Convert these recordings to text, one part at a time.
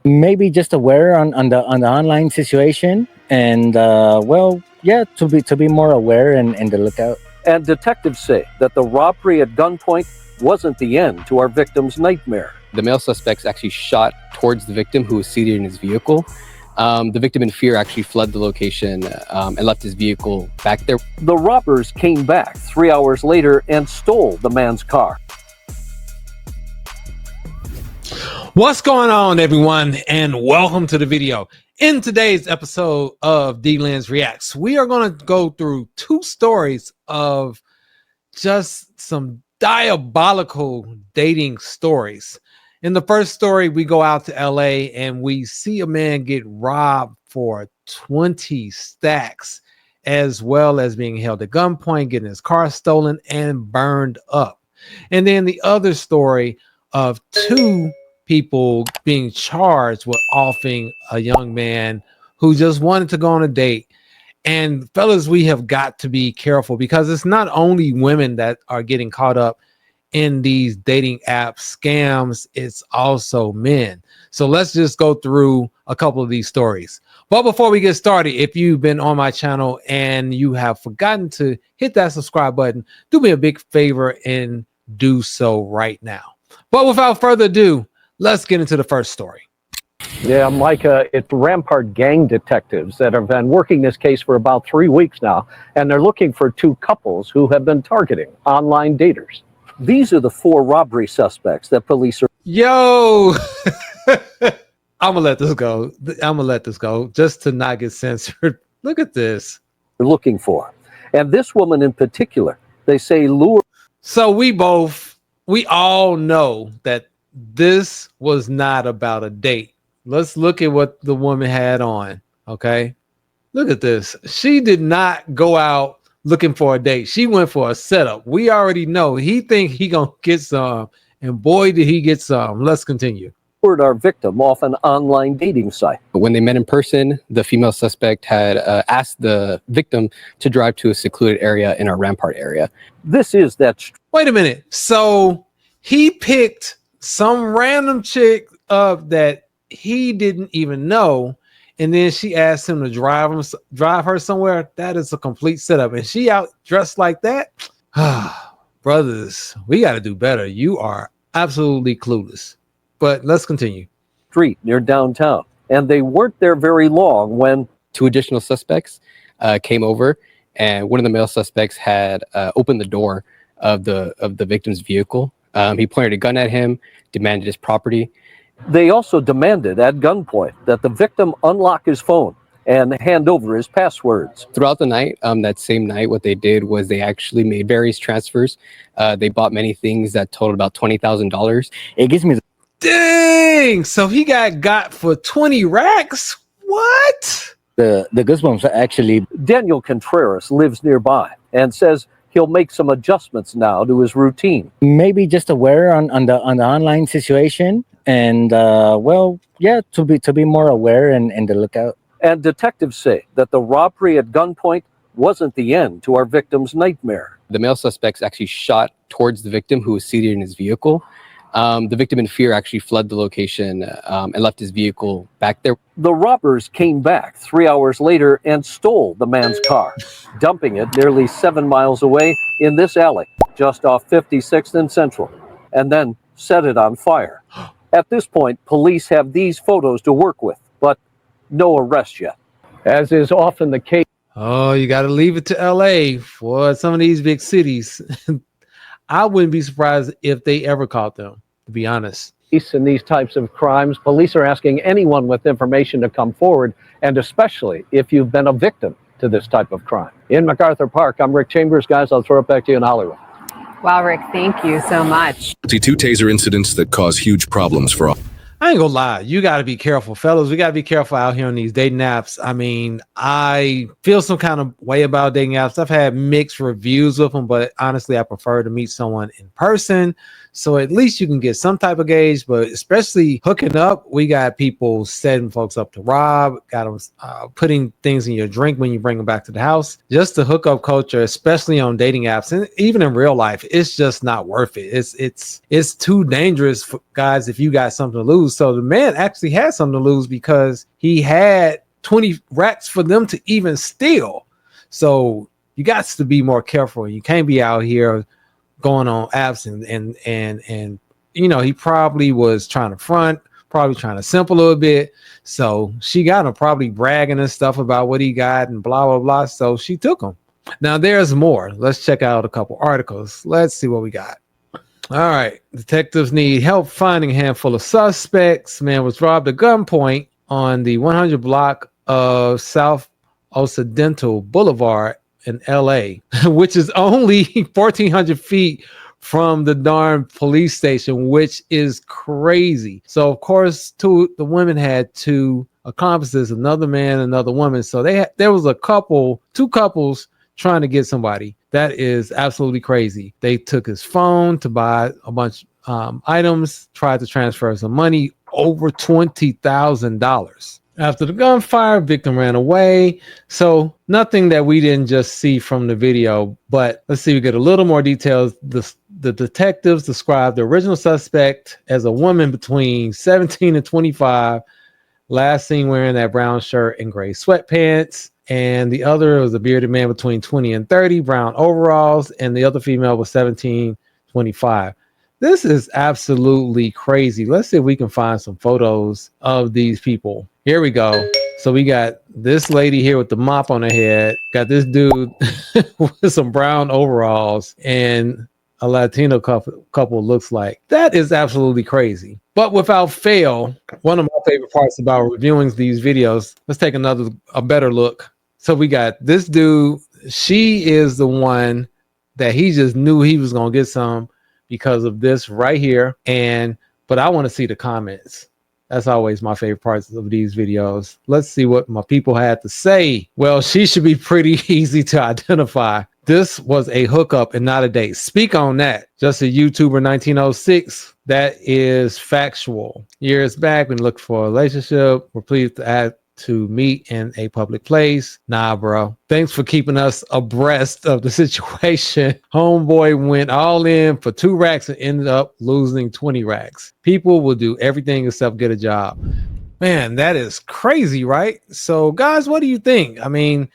Maybe just aware on the online situation, and to be more aware and to look out. And detectives say that the robbery at gunpoint wasn't the end to our victim's nightmare. The male suspects actually shot towards the victim, who was seated in his vehicle. The victim, in fear, actually fled the location and left his vehicle back there. The robbers came back 3 hours later and stole the man's car. What's going on, everyone, and welcome to the video. In today's episode of Delinz Reacts, we are going to go through two stories of just some diabolical dating stories. In the first story, we go out to LA and we see a man get robbed for 20 stacks, as well as being held at gunpoint, getting his car stolen and burned up. And then the other story of two people being charged with offing a young man who just wanted to go on a date. And fellas, we have got to be careful, because it's not only women that are getting caught up in these dating app scams, it's also men. So let's just go through a couple of these stories. But before we get started, if you've been on my channel and you have forgotten to hit that subscribe button, do me a big favor and do so right now. But without further ado, let's get into the first story. Yeah, Micah, it's Rampart gang detectives that have been working this case for about 3 weeks now, and they're looking for two couples who have been targeting online daters. These are the four robbery suspects that police are... Yo! I'm gonna let this go. Just to not get censored. Look at this. looking for. And this woman in particular, they say lure... So we all know that this was not about a date. Let's look at what the woman had on. Okay, look at this. She did not go out looking for a date. She went for a setup. We already know he think he gonna get some, and boy did he get some. Let's continue. lured our victim off an online dating site. But when they met in person, the female suspect had asked the victim to drive to a secluded area in our Rampart area. This is that... Wait a minute. So he picked some random chick up that he didn't even know, and then she asked him to drive her somewhere. That is a complete setup. And she out dressed like that. Brothers, we got to do better. You are absolutely clueless. But let's continue. Street near downtown, and they weren't there very long when two additional suspects came over, and one of the male suspects had opened the door of the victim's vehicle. He pointed a gun at him, demanded his property. They also demanded at gunpoint that the victim unlock his phone and hand over his passwords. Throughout the night, that same night, what they did was they actually made various transfers. They bought many things that totaled about $20,000. It gives me the... Dang! So he got for 20 racks? What? The goosebumps are actually... Daniel Contreras lives nearby and says he'll make some adjustments now to his routine. Maybe just aware on the online situation, and to be more aware and to look out. And detectives say that the robbery at gunpoint wasn't the end to our victim's nightmare. The male suspects actually shot towards the victim, who was seated in his vehicle. The victim, in fear, actually fled the location and left his vehicle back there. The robbers came back 3 hours later and stole the man's car, dumping it nearly 7 miles away in this alley, just off 56th and Central, and then set it on fire. At this point, police have these photos to work with, but no arrest yet. As is often the case... Oh, you got to leave it to LA for some of these big cities. I wouldn't be surprised if they ever caught them, to be honest. In these types of crimes, police are asking anyone with information to come forward, and especially if you've been a victim to this type of crime. In MacArthur Park, I'm Rick Chambers. Guys, I'll throw it back to you in Hollywood. Wow, Rick, thank you so much. Two taser incidents that cause huge problems for all. I ain't gonna lie, you got to be careful, fellas. We got to be careful out here on these dating apps. I mean, I feel some kind of way about dating apps. I've had mixed reviews with them, but honestly, I prefer to meet someone in person. So at least you can get some type of gauge, but especially hooking up, we got people setting folks up to rob, got them putting things in your drink when you bring them back to the house. Just the hookup culture, especially on dating apps and even in real life, it's just not worth it. It's too dangerous for guys if you got something to lose. lose. So the man actually had something to lose because he had 20 racks for them to even steal. So you got to be more careful. You can't be out here going on apps and you know, he probably was trying to front, probably trying to simp a little bit. So she got him probably bragging and stuff about what he got and blah, blah, blah. So she took him. Now there's more. Let's check out a couple articles. Let's see what we got. All right. Detectives need help finding a handful of suspects. Man was robbed at gunpoint on the 100 block of South Occidental Boulevard in LA, which is only 1,400 feet from the darn police station, which is crazy. So of course, the women had two accomplices, another man, another woman. So there was two couples trying to get somebody. That is absolutely crazy. They took his phone to buy a bunch items, tried to transfer some money, over $20,000. After the gunfire, victim ran away. So nothing that we didn't just see from the video, but let's see, we get a little more details. The detectives described the original suspect as a woman between 17 and 25, last seen wearing that brown shirt and gray sweatpants. And the other was a bearded man between 20 and 30, brown overalls, and the other female was 17, 25. This is absolutely crazy. Let's see if we can find some photos of these people. Here we go. So we got this lady here with the mop on her head, got this dude with some brown overalls, and a Latino couple looks like. That is absolutely crazy. But without fail, one of my favorite parts about reviewing these videos, let's take a better look. So we got this dude. She is the one that he just knew he was going to get some because of this right here. But I want to see the comments. That's always my favorite parts of these videos. Let's see what my people had to say. Well, she should be pretty easy to identify. This was a hookup and not a date. Speak on that. Just a YouTuber 1906. That is factual. Years back, when looking for a relationship, we're pleased to meet in a public place. Nah, bro. Thanks for keeping us abreast of the situation. Homeboy went all in for 2 racks and ended up losing 20 racks. People will do everything except get a job. Man, that is crazy, right? So guys, what do you think? I mean,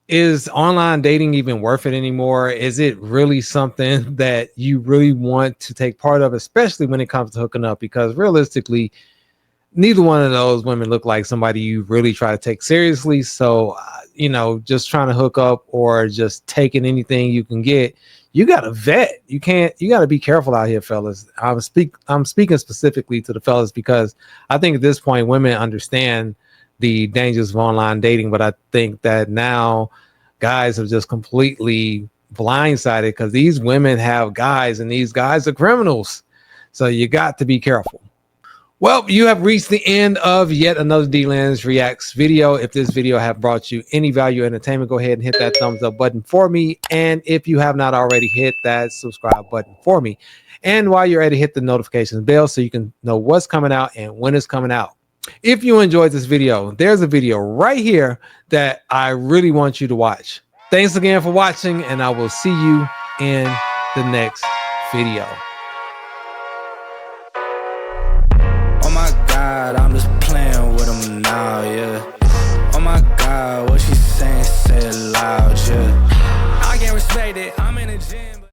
is online dating even worth it anymore? Is it really something that you really want to take part of, especially when it comes to hooking up? Because realistically, neither one of those women look like somebody you really try to take seriously. So, you know, just trying to hook up or just taking anything you can get, you got to vet. You got to be careful out here, fellas. I'm speaking specifically to the fellas because I think at this point, women understand the dangers of online dating, but I think that now guys are just completely blindsided because these women have guys and these guys are criminals. So you got to be careful. Well, you have reached the end of yet another Delinz Reacts video. If this video have brought you any value or entertainment, go ahead and hit that thumbs up button for me. And if you have not already, hit that subscribe button for me. And while you're ready, hit the notifications bell so you can know what's coming out and when it's coming out. If you enjoyed this video, there's a video right here that I really want you to watch. Thanks again for watching, and I will see you in the next video. I'm just playing with them now, yeah. Oh my God, what she saying, say it loud, yeah. I can't respect it, I'm in the gym.